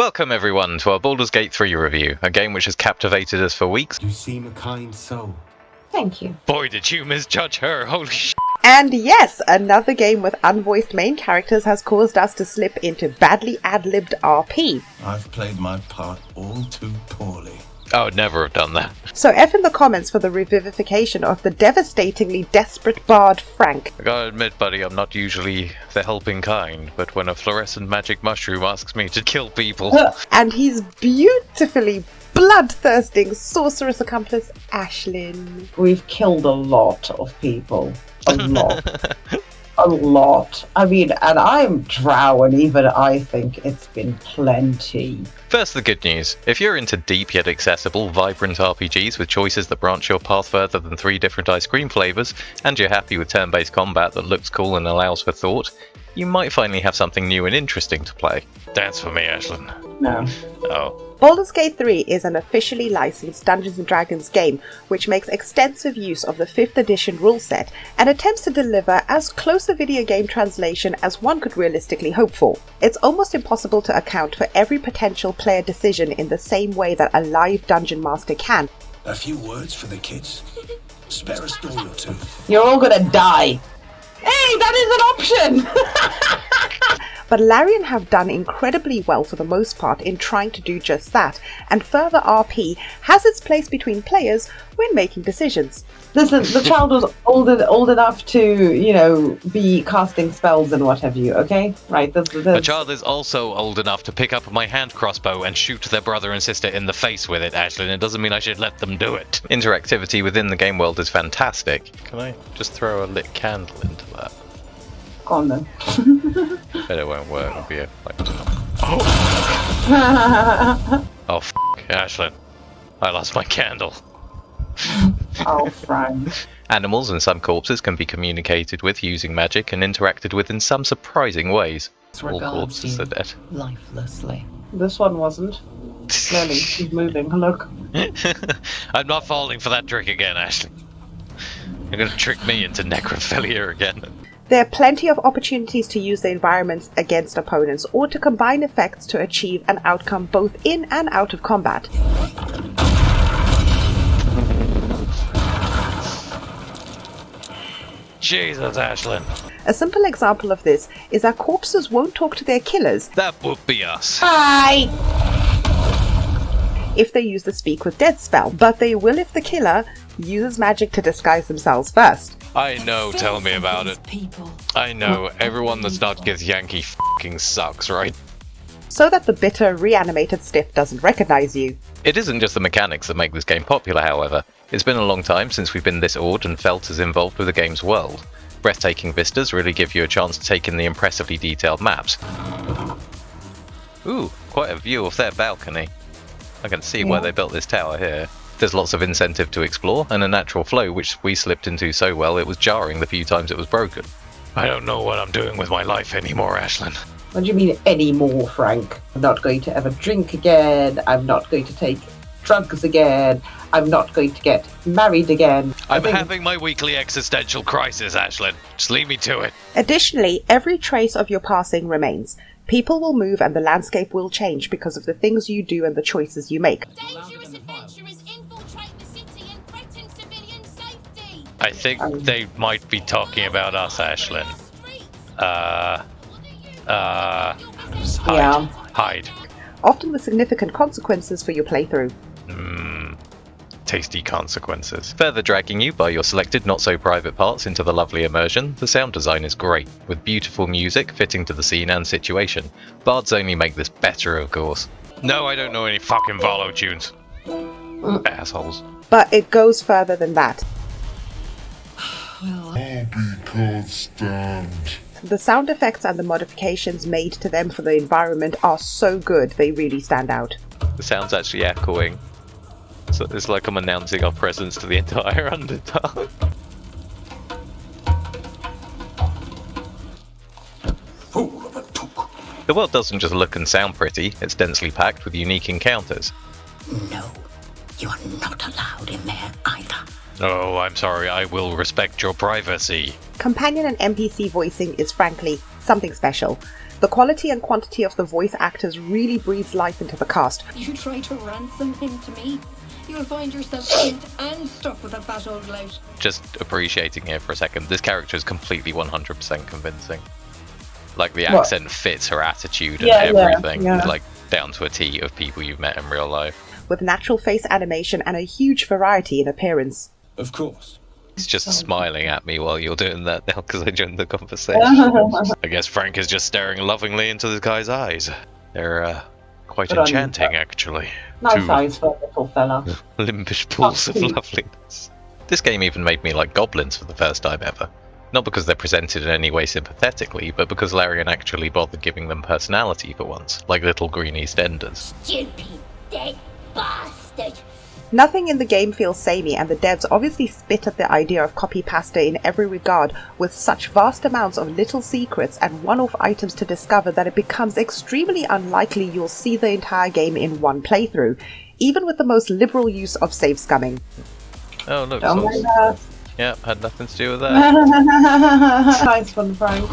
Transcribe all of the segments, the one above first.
Welcome everyone to our Baldurs Gate 3 review, a game which has captivated us for weeks. You seem a kind soul. Thank you. Boy, did you misjudge her, holy sh**. And yes, another game with unvoiced main characters has caused us to slip into badly ad-libbed RP. I've played my part all too poorly. I would never have done that. So F in the comments for the revivification of the devastatingly desperate bard Frank. I gotta admit, buddy, I'm not usually the helping kind, but when a fluorescent magic mushroom asks me to kill people... And his beautifully bloodthirsting sorceress accomplice, Ashlynn. We've killed a lot of people. A lot. A lot. I mean, and I'm drow, and even I think it's been plenty. First, the good news. If you're into deep yet accessible, vibrant RPGs with choices that branch your path further than 3 different ice cream flavours, and you're happy with turn-based combat that looks cool and allows for thought, you might finally have something new and interesting to play. Dance for me, Ashlynn. No. Oh. Baldurs Gate 3 is an officially licensed Dungeons & Dragons game which makes extensive use of the 5th edition rule set and attempts to deliver as close a video game translation as one could realistically hope for. It's almost impossible to account for every potential player decision in the same way that a live dungeon master can. A few words for the kids. Spare a story or two. You're all gonna die. Hey, that is an option! But Larian have done incredibly well for the most part in trying to do just that, and further RP has its place between players when making decisions. Listen, the child was old enough to, be casting spells and what have you, okay? Right, The child is also old enough to pick up my hand crossbow and shoot their brother and sister in the face with it, Ashlynn. It doesn't mean I should let them do it. Interactivity within the game world is fantastic. Can I just throw a lit candle into that? Go on then. Bet it won't work. It'll be a, Oh, f***, Ashlynn. I lost my candle. Oh, Frank. Animals and some corpses can be communicated with using magic and interacted with in some surprising ways. All corpses are dead. Lifelessly. This one wasn't. Clearly, she's moving. Look. I'm not falling for that trick again, Ashley. You're gonna trick me into necrophilia again. There are plenty of opportunities to use the environments against opponents or to combine effects to achieve an outcome both in and out of combat. Jesus, Ashlynn. A simple example of this is that corpses won't talk to their killers. That would be us. Hi! If they use the Speak with Dead spell, but they will if the killer uses magic to disguise themselves first. I know, tell me about it. I know, everyone that's not Githyanki f***ing sucks, right? So that the bitter, reanimated stiff doesn't recognize you. It isn't just the mechanics that make this game popular, however. It's been a long time since we've been this awed and felt as involved with the game's world. Breathtaking vistas really give you a chance to take in the impressively detailed maps. Ooh, quite a view of their balcony. I can see why they built this tower here. There's lots of incentive to explore, and a natural flow which we slipped into so well it was jarring the few times it was broken. I don't know what I'm doing with my life anymore, Ashlynn. What do you mean anymore, Frank? I'm not going to ever drink again. I'm not going to take drugs again. I'm not going to get married again. I'm having my weekly existential crisis, Ashlynn. Just leave me to it. Additionally, every trace of your passing remains. People will move and the landscape will change because of the things you do and the choices you make. Dangerous adventurers infiltrate the city and threaten civilian safety. I think they might be talking about us, Ashlynn. Hide. Often with significant consequences for your playthrough. Tasty consequences. Further dragging you by your selected not-so-private parts into the lovely immersion, the sound design is great, with beautiful music fitting to the scene and situation. Bards only make this better, of course. No, I don't know any fucking Volo tunes. Assholes. But it goes further than that. I'll be constant. The sound effects and the modifications made to them for the environment are so good, they really stand out. The sound's actually echoing. So it's like I'm announcing our presence to the entire Underdark. Fool of a took. The world doesn't just look and sound pretty, it's densely packed with unique encounters. No, you are not allowed in there either. Oh, I'm sorry, I will respect your privacy. Companion and NPC voicing is frankly something special. The quality and quantity of the voice actors really breathes life into the cast. You try to ransom him to me, you'll find yourself pinned and stuck with a fat old lout. Just appreciating here for a second, this character is completely 100% convincing. Like, the accent fits her attitude and everything, like, down to a T of people you've met in real life. With natural face animation and a huge variety in appearance. Of course. He's just smiling at me while you're doing that now because I joined the conversation. I guess Frank is just staring lovingly into the guy's eyes. They're quite enchanting, actually. Nice eyes for a little fella. Limbish pools of loveliness. This game even made me like goblins for the first time ever. Not because they're presented in any way sympathetically, but because Larian actually bothered giving them personality for once, like little green EastEnders. Stupid dead bastard! Nothing in the game feels samey, and the devs obviously spit at the idea of copy-pasta in every regard, with such vast amounts of little secrets and one-off items to discover that it becomes extremely unlikely you'll see the entire game in one playthrough, even with the most liberal use of save scumming. Oh look, Oh my god. yeah, had nothing to do with that. Nice one, Frank.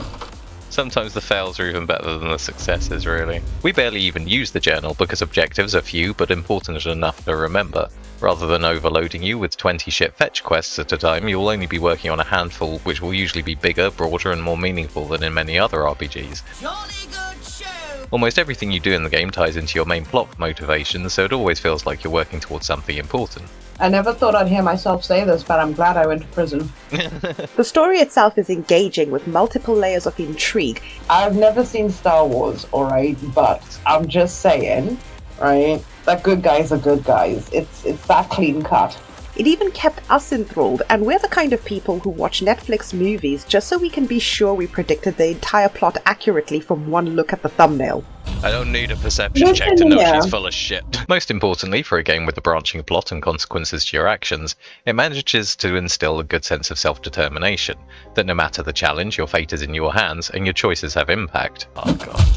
Sometimes the fails are even better than the successes, really. We barely even use the journal because objectives are few but important enough to remember. Rather than overloading you with 20 shit fetch quests at a time, you'll only be working on a handful which will usually be bigger, broader and more meaningful than in many other RPGs. Jolly good show! Almost everything you do in the game ties into your main plot motivations, so it always feels like you're working towards something important. I never thought I'd hear myself say this, but I'm glad I went to prison. The story itself is engaging with multiple layers of intrigue. I've never seen Star Wars, alright, but I'm just saying, right, that good guys are good guys. It's that clean cut. It even kept us enthralled, and we're the kind of people who watch Netflix movies just so we can be sure we predicted the entire plot accurately from one look at the thumbnail. I don't need a perception check to know she's full of shit. Most importantly, for a game with a branching plot and consequences to your actions, it manages to instill a good sense of self-determination, that no matter the challenge, your fate is in your hands and your choices have impact. Oh god.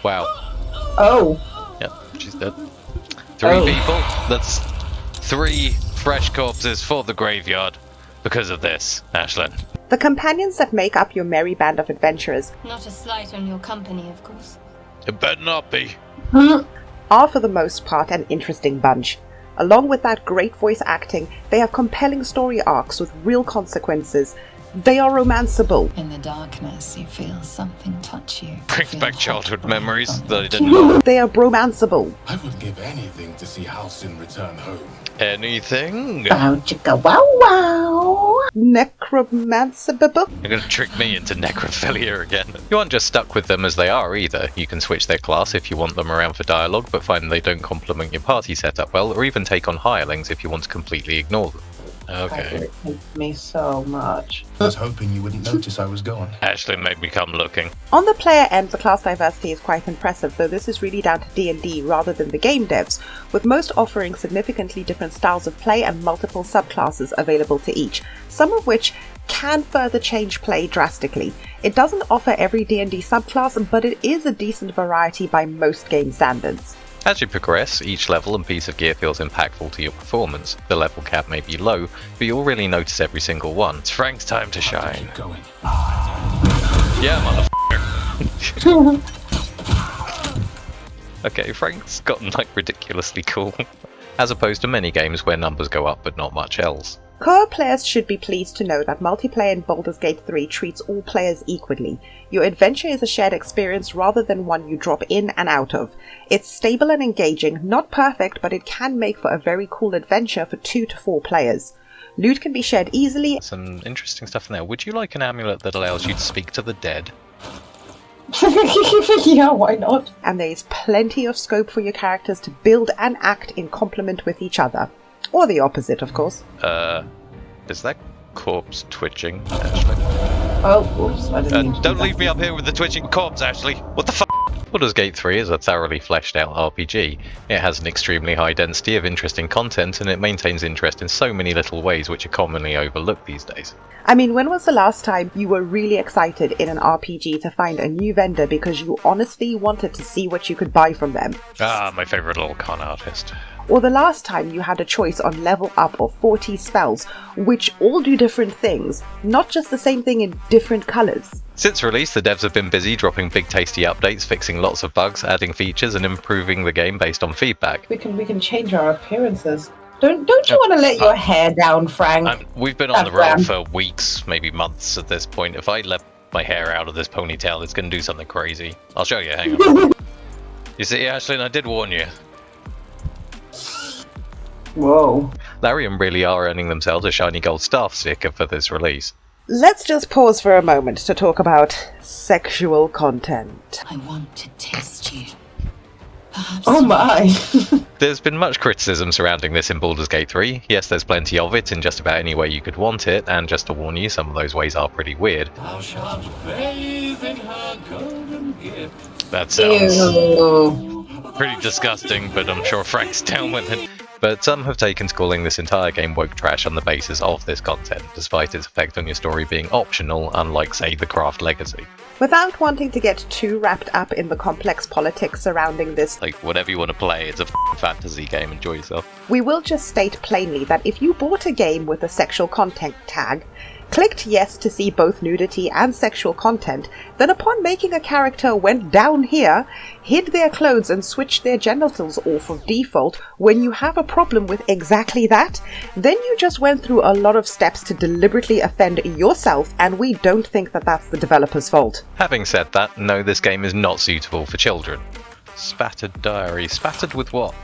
Wow. Oh. Yep, she's dead. 3 people? That's 3 fresh corpses for the graveyard. Because of this, Ashlynn. The companions that make up your merry band of adventurers Not a slight on your company, of course. It better not be. are for the most part an interesting bunch. Along with that great voice acting, they have compelling story arcs with real consequences. They are romanceable. In the darkness, you feel something touch you. Brings back childhood memories that I didn't know. They are bromanceable. I would give anything to see Halcyon return home. Anything? Wow, chicka wow wow. Necromanceable. You're gonna trick me into necrophilia again. You aren't just stuck with them as they are either. You can switch their class if you want them around for dialogue, but find they don't complement your party setup well, or even take on hirelings if you want to completely ignore them. Okay. It hates me so much. I was hoping you wouldn't notice I was gone. Ashlynn made me come looking. On the player end, the class diversity is quite impressive, though this is really down to D&D rather than the game devs, with most offering significantly different styles of play and multiple subclasses available to each, some of which can further change play drastically. It doesn't offer every D&D subclass, but it is a decent variety by most game standards. As you progress, each level and piece of gear feels impactful to your performance. The level cap may be low, but you'll really notice every single one. It's Frank's time to shine. Keep going. Yeah, motherfucker. Okay, Frank's gotten like ridiculously cool. As opposed to many games where numbers go up but not much else. Co-op players should be pleased to know that multiplayer in Baldurs Gate 3 treats all players equally. Your adventure is a shared experience rather than one you drop in and out of. It's stable and engaging, not perfect, but it can make for a very cool adventure for 2 to 4 players. Loot can be shared easily. Some interesting stuff in there. Would you like an amulet that allows you to speak to the dead? Yeah, why not? And there is plenty of scope for your characters to build and act in complement with each other. Or the opposite, of course. Is that corpse twitching, Ashley? Oh, oops, I didn't mean to do Don't that. leave me up here with the twitching corpse, Ashley! What the f***? Baldur's Gate 3 is a thoroughly fleshed out RPG. It has an extremely high density of interesting content, and it maintains interest in so many little ways which are commonly overlooked these days. I mean, when was the last time you were really excited in an RPG to find a new vendor because you honestly wanted to see what you could buy from them? Ah, my favourite little con artist. or the last time you had a choice on level up of 40 spells, which all do different things, not just the same thing in different colours. Since release, the devs have been busy dropping big tasty updates, fixing lots of bugs, adding features and improving the game based on feedback. We can change our appearances. Don't you want to let your hair down, Frank? We've been on the road for weeks, maybe months at this point. If I let my hair out of this ponytail, it's going to do something crazy. I'll show you, hang on. You see, Ashlynn, I did warn you. Whoa. Larian really are earning themselves a shiny gold staff sticker for this release. Let's just pause for a moment to talk about sexual content. I want to test you. Perhaps. Oh my. There's been much criticism surrounding this in Baldurs Gate 3. Yes, there's plenty of it in just about any way you could want it, and just to warn you, some of those ways are pretty weird. Thou shalt bathe in her golden gift. That sounds Ew. pretty disgusting, but I'm sure Frank's down with it. But some have taken to calling this entire game woke trash on the basis of this content, despite its effect on your story being optional, unlike, say, the Craft Legacy. Without wanting to get too wrapped up in the complex politics surrounding this, Like, whatever you want to play, it's a fantasy game, enjoy yourself. we will just state plainly that if you bought a game with a sexual content tag, clicked yes to see both nudity and sexual content, then upon making a character went down here, hid their clothes and switched their genitals off of default when you have a problem with exactly that, then you just went through a lot of steps to deliberately offend yourself, and we don't think that that's the developer's fault. Having said that, no, this game is not suitable for children. Spattered diary. Spattered with what?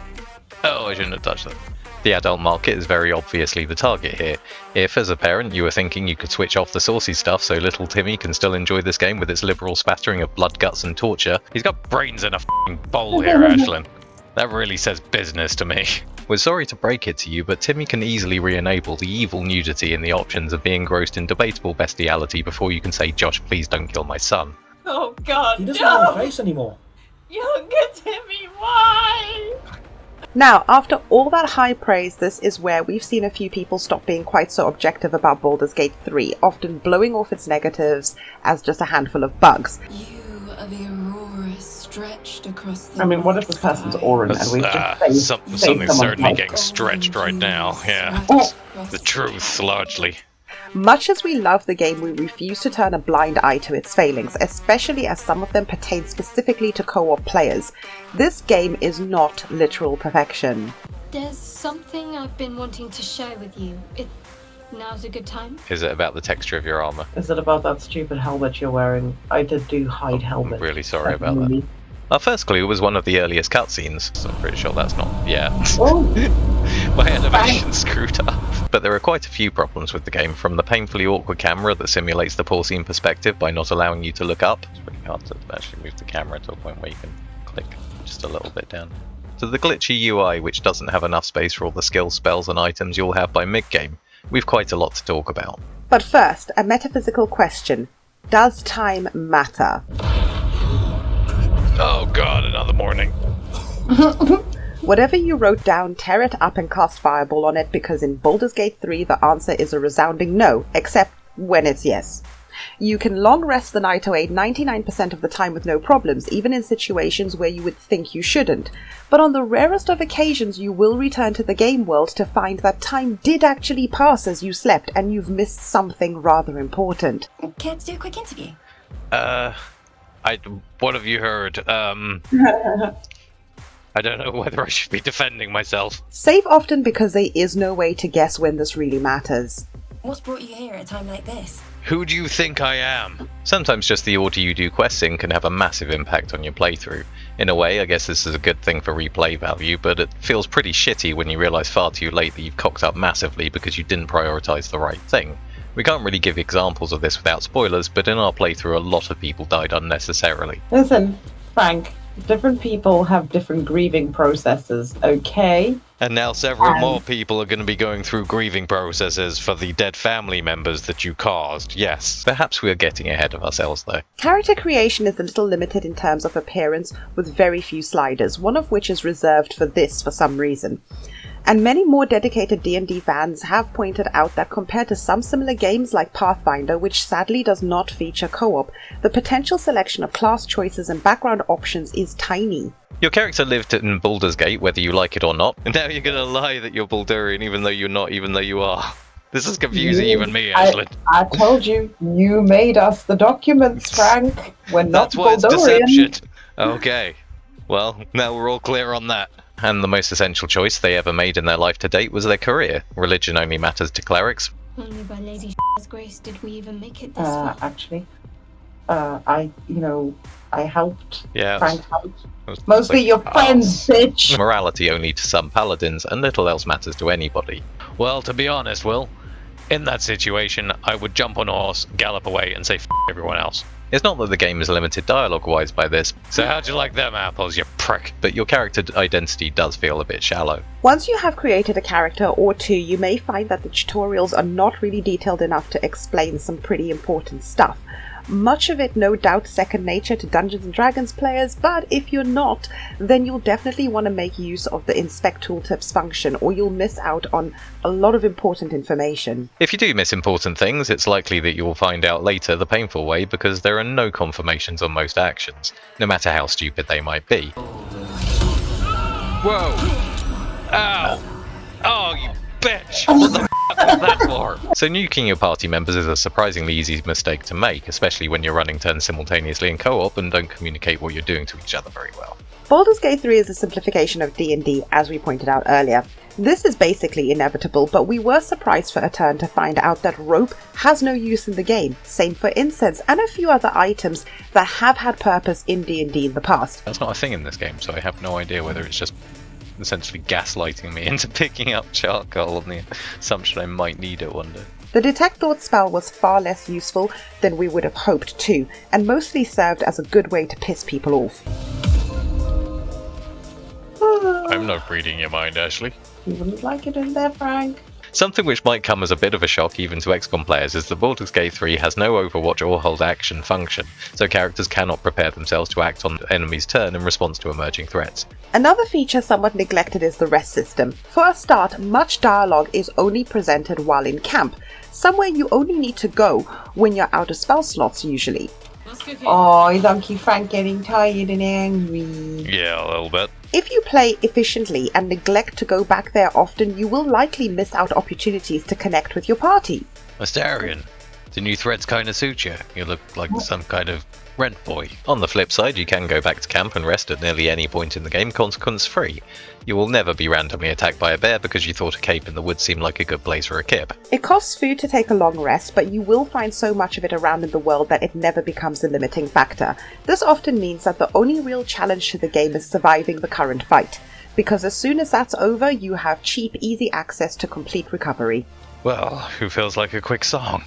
Oh, I shouldn't have touched that. The adult market is very obviously the target here. If, as a parent, you were thinking you could switch off the saucy stuff so little Timmy can still enjoy this game with its liberal spattering of blood, guts and torture, he's got brains in a f***ing bowl here, Ashlynn. That really says business to me. We're sorry to break it to you, but Timmy can easily re-enable the evil nudity in the options of being engrossed in debatable bestiality before you can say, Josh, please don't kill my son. Oh God, He doesn't have a face anymore. Younger Timmy, why? Now, after all that high praise, this is where we've seen a few people stop being quite so objective about Baldurs Gate 3, often blowing off its negatives as just a handful of bugs. You are the aurora stretched across the I mean, what if this person's Orin and we just say Something's someone's certainly like, getting stretched right now, yeah. The truth, largely. Much as we love the game, we refuse to turn a blind eye to its failings, especially as some of them pertain specifically to co-op players. This game is not literal perfection. There's something I've been wanting to share with you. Now's a good time. Is it about the texture of your armor? Is it about that stupid helmet you're wearing? I did do hide helmet. I'm really sorry That about movie. that. Our first clue was one of the earliest cutscenes, so I'm pretty sure that's not. Yeah. Oh, My animation screwed up. But there are quite a few problems with the game, from the painfully awkward camera that simulates the porcine perspective by not allowing you to look up. It's pretty hard to actually move the camera to a point where you can click just a little bit down. To the glitchy UI, which doesn't have enough space for all the skills, spells and items you'll have by mid-game. We've quite a lot to talk about. But first, a metaphysical question. Does time matter? Oh god, another morning. Whatever you wrote down, tear it up and cast Fireball on it, because in Baldur's Gate 3 the answer is a resounding no, except when it's yes. You can long rest the Nightoade 99% of the time with no problems, even in situations where you would think you shouldn't. But on the rarest of occasions you will return to the game world to find that time did actually pass as you slept and you've missed something rather important. Care to do a quick interview? What have you heard? I don't know whether I should be defending myself. Save often because there is no way to guess when this really matters. What's brought you here at a time like this? Who do you think I am? Sometimes just the order you do quests in can have a massive impact on your playthrough. In a way, I guess this is a good thing for replay value, but it feels pretty shitty when you realise far too late that you've cocked up massively because you didn't prioritise the right thing. We can't really give examples of this without spoilers, but in our playthrough a lot of people died unnecessarily. listen, Frank. Different people have different grieving processes, okay? And now several more people are going to be going through grieving processes for the dead family members that you caused, yes. Perhaps we are getting ahead of ourselves though. Character creation is a little limited in terms of appearance, with very few sliders, one of which is reserved for this for some reason. And many more dedicated D&D fans have pointed out that compared to some similar games like Pathfinder, which sadly does not feature co-op, the potential selection of class choices and background options is tiny. Your character lived in Baldurs Gate, whether you like it or not, and now you're gonna lie that you're Baldurian even though you're not, even though you are. This is confusing even me, Ashlynn. I told you, you made us the documents, Frank. We're not That's why it's Baldurian. deception. Okay. Well, now we're all clear on that. And the most essential choice they ever made in their life to date was their career. Religion only matters to clerics. Only by Lady grace did we even make it this far. Actually, I helped. Yeah. Frank helped. Mostly your friends, bitch. Morality only to some paladins, and little else matters to anybody. Well, to be honest, Will, in that situation, I would jump on a horse, gallop away, and say f everyone else. It's not that the game is limited dialogue-wise by this, so how'd you like them apples, you prick? But your character identity does feel a bit shallow. Once you have created a character or two, you may find that the tutorials are not really detailed enough to explain some pretty important stuff. Much of it no doubt second nature to Dungeons & Dragons players, but if you're not, then you'll definitely want to make use of the inspect tooltips function, or you'll miss out on a lot of important information. If you do miss important things, it's likely that you'll find out later the painful way, because there are no confirmations on most actions, no matter how stupid they might be. Whoa! Ow! Oh, you bitch! What the f was that for? So nuking your party members is a surprisingly easy mistake to make, especially when you're running turns simultaneously in co-op and don't communicate what you're doing to each other very well. Baldurs Gate 3 is a simplification of D&D, as we pointed out earlier. This is basically inevitable, but we were surprised for a turn to find out that rope has no use in the game, same for incense, and a few other items that have had purpose in D&D in the past. That's not a thing in this game, so I have no idea whether it's just essentially gaslighting me into picking up charcoal on the assumption I might need it one day. The Detect Thought spell was far less useful than we would have hoped too, and mostly served as a good way to piss people off. I'm not reading your mind, Ashley. You wouldn't like it in there, Frank. Something which might come as a bit of a shock even to XCOM players is that Baldurs Gate 3 has no Overwatch or hold action function, so characters cannot prepare themselves to act on the enemy's turn in response to emerging threats. Another feature somewhat neglected is the rest system. For a start, much dialogue is only presented while in camp, somewhere you only need to go when you're out of spell slots usually. Oh, donkey Frank getting tired and angry. Yeah, a little bit. If you play efficiently and neglect to go back there often, you will likely miss out opportunities to connect with your party. Astarion, the new threats kinda suit you. You look like some kind of rent boy. On the flip side, you can go back to camp and rest at nearly any point in the game consequence-free. You will never be randomly attacked by a bear because you thought a cape in the woods seemed like a good place for a kip. It costs food to take a long rest, but you will find so much of it around in the world that it never becomes a limiting factor. This often means that the only real challenge to the game is surviving the current fight, because as soon as that's over, you have cheap, easy access to complete recovery. Well, who feels like a quick song?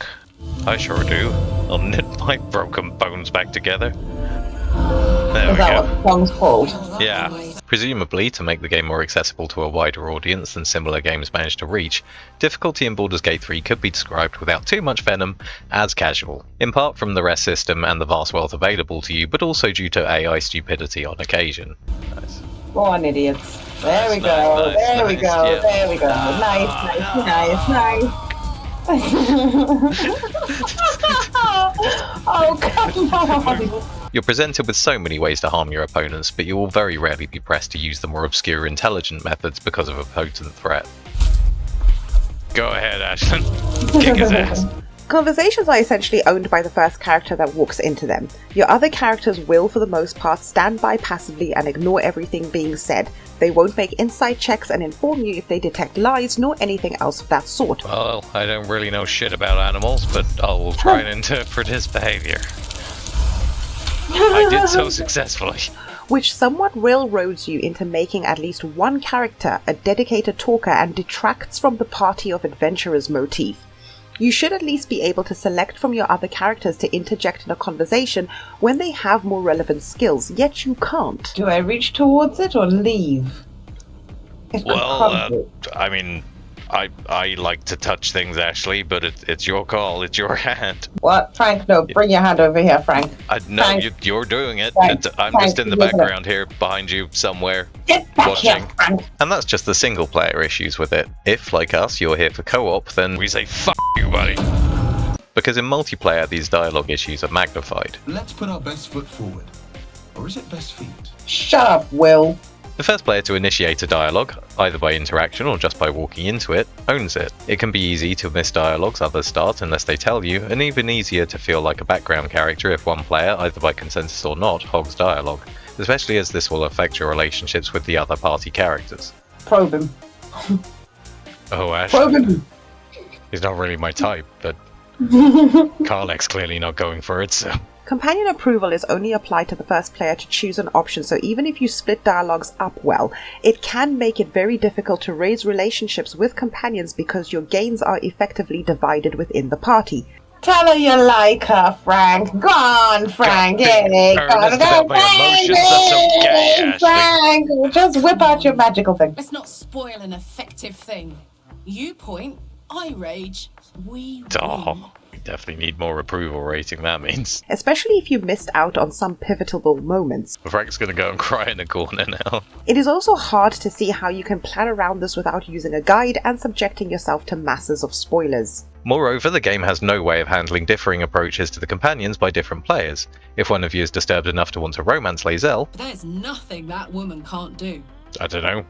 I sure do. I'll knit my broken bones back together. There Is we that go. what the song's called? Yeah. Presumably, to make the game more accessible to a wider audience than similar games manage to reach, difficulty in Baldurs Gate 3 could be described without too much venom as casual, in part from the rest system and the vast wealth available to you, but also due to AI stupidity on occasion. Nice. Go on, idiots. There we go, Nice, there we nice, go, yeah. there we go. Nice. Oh, come on. You're presented with so many ways to harm your opponents, but you will very rarely be pressed to use the more obscure intelligent methods because of a potent threat. Go ahead, Ashlynn. Kick his ass. Conversations are essentially owned by the first character that walks into them. Your other characters will, for the most part, stand by passively and ignore everything being said. They won't make insight checks and inform you if they detect lies, nor anything else of that sort. Well, I don't really know shit about animals, but I will try and interpret his behavior. I did so successfully. Which somewhat railroads you into making at least one character a dedicated talker and detracts from the party of adventurers motif. You should at least be able to select from your other characters to interject in a conversation when they have more relevant skills, yet you can't. Do I reach towards it or leave? Well, I mean, I like to touch things, Ashley, but it's your call, it's your hand. What? Frank, no, bring your hand over here, Frank. No, Frank. you're doing it. Frank, I'm Frank, just in the look at it. background here, behind you, somewhere. Get back watching. here, Frank. And that's just the single player issues with it. If, like us, you're here for co-op, then we say fuck you, buddy. Because in multiplayer, these dialogue issues are magnified. Let's put our best foot forward. Or is it best feet? Shut up, Will. The first player to initiate a dialogue, either by interaction or just by walking into it, owns it. It can be easy to miss dialogues others start unless they tell you, and even easier to feel like a background character if one player, either by consensus or not, hogs dialogue, especially as this will affect your relationships with the other party characters. Probe him. Oh, Ash. Probe him. He's not really my type, but Karlach's clearly not going for it, so... Companion approval is only applied to the first player to choose an option, so even if you split dialogues up well, it can make it very difficult to raise relationships with companions because your gains are effectively divided within the party. Tell her you like her, Frank. Go on, Frank. Yay. Go on, about my emotions, that's so gay, Frank. Just whip out your magical thing. Let's not spoil an effective thing. You point, I rage, we win. Oh, we definitely need more approval rating, that means. Especially if you missed out on some pivotal moments. Frank's gonna go and cry in a corner now. It is also hard to see how you can plan around this without using a guide and subjecting yourself to masses of spoilers. Moreover, the game has no way of handling differing approaches to the companions by different players. If one of you is disturbed enough to want to romance Lae'zel, There's nothing that woman can't do. I don't know,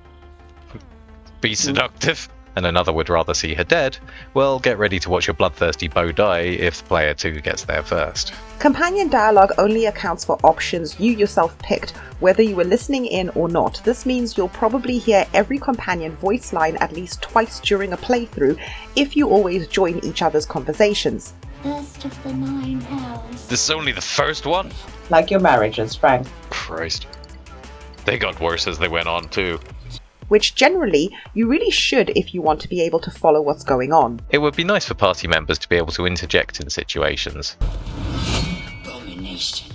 be seductive, and another would rather see her dead, well, get ready to watch your bloodthirsty beau die if player 2 gets there first. Companion dialogue only accounts for options you yourself picked, whether you were listening in or not. This means you'll probably hear every companion voice line at least twice during a playthrough if you always join each other's conversations. First of the 9 hells. This is only the first one? Like your marriages, Frank. Christ. They got worse as they went on too. Which generally, you really should if you want to be able to follow what's going on. It would be nice for party members to be able to interject in situations. Abomination.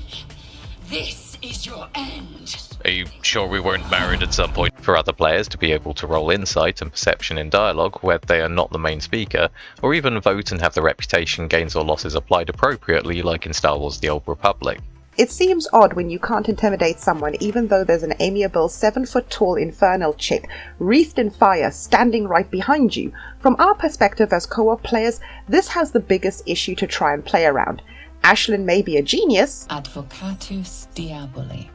This is your end. Are you sure we weren't married at some point? For other players to be able to roll insight and perception in dialogue where they are not the main speaker, or even vote and have the reputation gains or losses applied appropriately like in Star Wars The Old Republic. It seems odd when you can't intimidate someone even though there's an amiable 7-foot-tall infernal chick, wreathed in fire, standing right behind you. From our perspective as co-op players, this has the biggest issue to try and play around. Ashlynn may be a genius. Advocatus diaboli.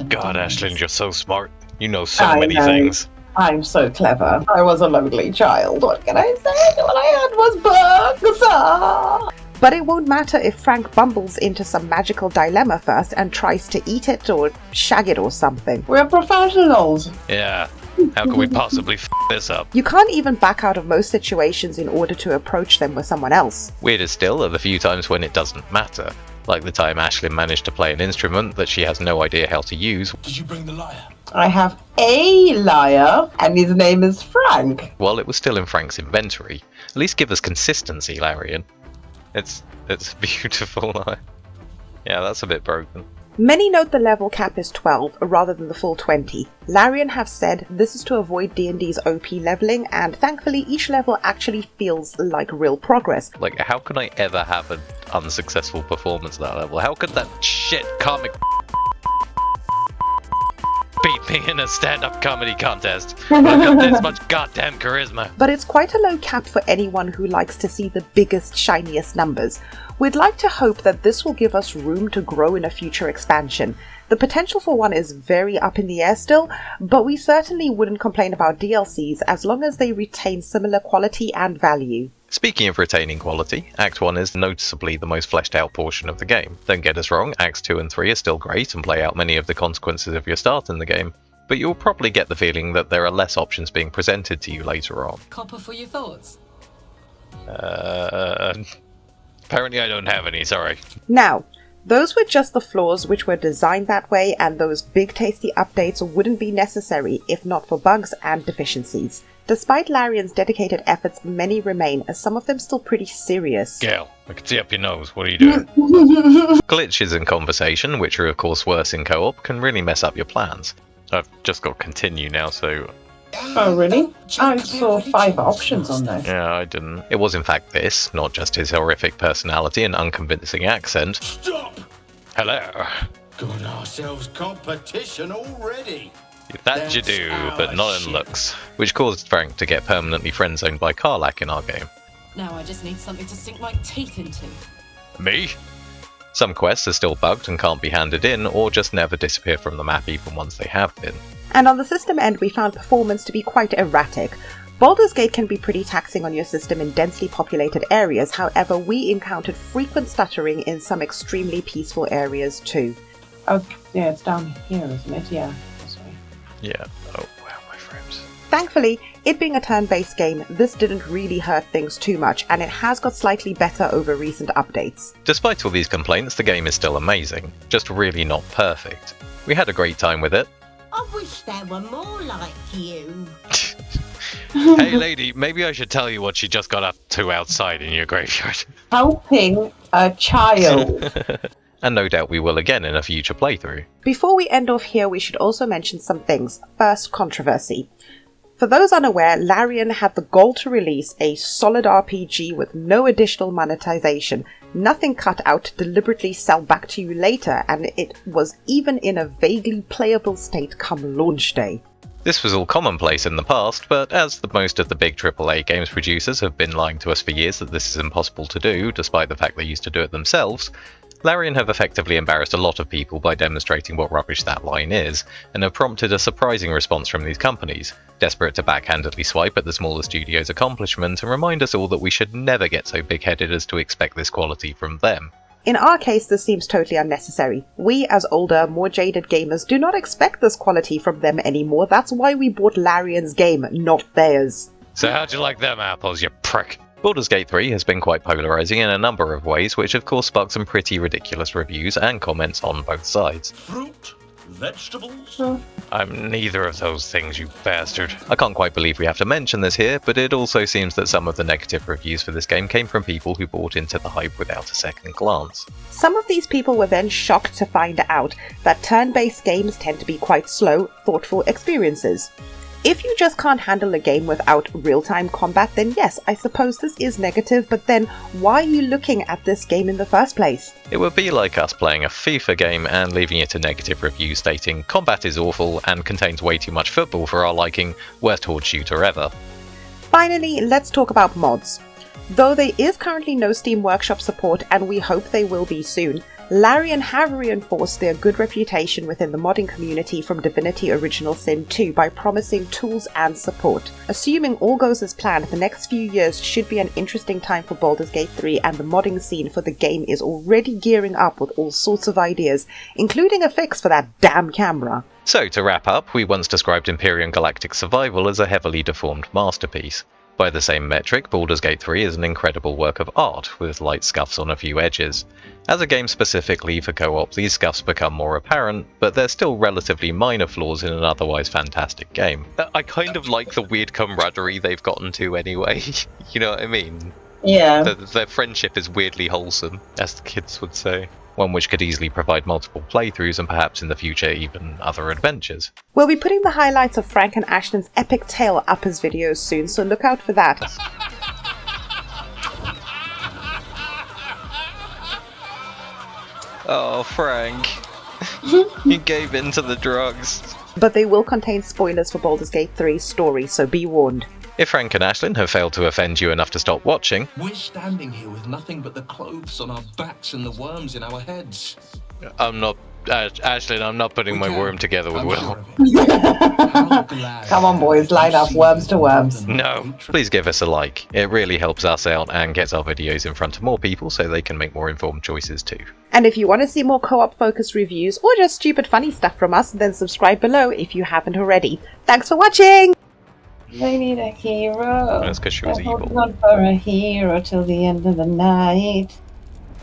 God, Ashlynn, you're so smart. You know so I many know. things. I'm so clever. I was a lonely child. What can I say? All I had was books. Ah. But it won't matter if Frank bumbles into some magical dilemma first and tries to eat it or shag it or something. We're professionals. Yeah. How can we possibly f this up? You can't even back out of most situations in order to approach them with someone else. Weirder still are the few times when it doesn't matter. Like the time Ashlynn managed to play an instrument that she has no idea how to use. Did you bring the lyre? I have a liar, and his name is Frank. While it was still in Frank's inventory. At least give us consistency, Larian. It's beautiful. Yeah, that's a bit broken. Many note the level cap is 12 rather than the full 20. Larian have said this is to avoid D&D's OP leveling, and thankfully each level actually feels like real progress. Like, how can I ever have an unsuccessful performance at that level? How could that shit comic beat me in a stand-up comedy contest? I've got this much goddamn charisma. But it's quite a low cap for anyone who likes to see the biggest, shiniest numbers. We'd like to hope that this will give us room to grow in a future expansion. The potential for one is very up in the air still, but we certainly wouldn't complain about DLCs as long as they retain similar quality and value. Speaking of retaining quality, Act 1 is noticeably the most fleshed out portion of the game. Don't get us wrong, Acts 2 and 3 are still great and play out many of the consequences of your start in the game, but you'll probably get the feeling that there are less options being presented to you later on. Copper for your thoughts. Apparently I don't have any, sorry. Now, those were just the flaws which were designed that way, and those big tasty updates wouldn't be necessary if not for bugs and deficiencies. Despite Larian's dedicated efforts, many remain, as some of them still pretty serious. Gail, I can see up your nose, what are you doing? Glitches in conversation, which are of course worse in co-op, can really mess up your plans. I've just got continue now, so... Oh, really? I saw 5 options on there. Yeah, I didn't. It was in fact this, not just his horrific personality and unconvincing accent. Stop! Hello. Got ourselves competition already. That you do, but not in looks. Which caused Frank to get permanently friend-zoned by Karlach in our game. Now I just need something to sink my teeth into. Me? Some quests are still bugged and can't be handed in, or just never disappear from the map even once they have been. And on the system end, we found performance to be quite erratic. Baldurs Gate can be pretty taxing on your system in densely populated areas, however we encountered frequent stuttering in some extremely peaceful areas too. Oh, yeah, it's down here, isn't it? Yeah, this way. Yeah, oh wow, my frames. Thankfully, it being a turn-based game, this didn't really hurt things too much, and it has got slightly better over recent updates. Despite all these complaints, the game is still amazing, just really not perfect. We had a great time with it. I wish there were more like you. Hey lady, maybe I should tell you what she just got up to outside in your graveyard. Helping a child. And no doubt we will again in a future playthrough. Before we end off here, we should also mention some things. First, controversy. For those unaware, Larian had the goal to release a solid RPG with no additional monetization, nothing cut out to deliberately sell back to you later, and it was even in a vaguely playable state come launch day. This was all commonplace in the past, but as most of the big AAA games producers have been lying to us for years that this is impossible to do, despite the fact they used to do it themselves, Larian have effectively embarrassed a lot of people by demonstrating what rubbish that line is, and have prompted a surprising response from these companies, desperate to backhandedly swipe at the smaller studio's accomplishment and remind us all that we should never get so big-headed as to expect this quality from them. In our case, this seems totally unnecessary. We, as older, more jaded gamers, do not expect this quality from them anymore. That's why we bought Larian's game, not theirs. So how'd you like them apples, you prick? Baldurs Gate 3 has been quite polarising in a number of ways, which of course sparked some pretty ridiculous reviews and comments on both sides. Fruit? Vegetables? I'm neither of those things, you bastard. I can't quite believe we have to mention this here, but it also seems that some of the negative reviews for this game came from people who bought into the hype without a second glance. Some of these people were then shocked to find out that turn-based games tend to be quite slow, thoughtful experiences. If you just can't handle a game without real-time combat, then yes, I suppose this is negative, but then why are you looking at this game in the first place? It would be like us playing a FIFA game and leaving it a negative review stating combat is awful and contains way too much football for our liking, worst horde shooter ever. Finally, let's talk about mods. Though there is currently no Steam Workshop support, and we hope they will be soon, Larian have reinforced their good reputation within the modding community from Divinity Original Sin 2 by promising tools and support. Assuming all goes as planned, the next few years should be an interesting time for Baldurs Gate 3, and the modding scene for the game is already gearing up with all sorts of ideas, including a fix for that damn camera. So to wrap up, we once described Imperium Galactic Survival as a heavily deformed masterpiece. By the same metric, Baldurs Gate 3 is an incredible work of art, with light scuffs on a few edges. As a game specifically for co-op, these scuffs become more apparent, but they're still relatively minor flaws in an otherwise fantastic game. I kind of like the weird camaraderie they've gotten to anyway, you know what I mean? Yeah. Their friendship is weirdly wholesome, as the kids would say. One which could easily provide multiple playthroughs and perhaps in the future even other adventures. We'll be putting the highlights of Frank and Ashlynn's epic tale up as videos soon, so look out for that. Oh, Frank. He gave in to the drugs. But they will contain spoilers for Baldurs Gate 3's story, so be warned. If Frank and Ashlynn have failed to offend you enough to stop watching, We're standing here with nothing but the clothes on our backs and the worms in our heads. I'm not... Ashlynn, I'm not putting my worm together with I'm Will. sure of it. How glad Come on, boys, line up worms to worms. No, please give us a like. It really helps us out and gets our videos in front of more people so they can make more informed choices too. And if you want to see more co-op focused reviews or just stupid funny stuff from us, then subscribe below if you haven't already. Thanks for watching! They need a hero. That's 'cause she was They're evil. holding on for a hero till the end of the night.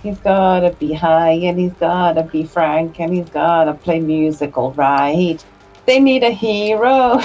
He's gotta be high and he's gotta be frank and he's gotta play musical right. They need a hero.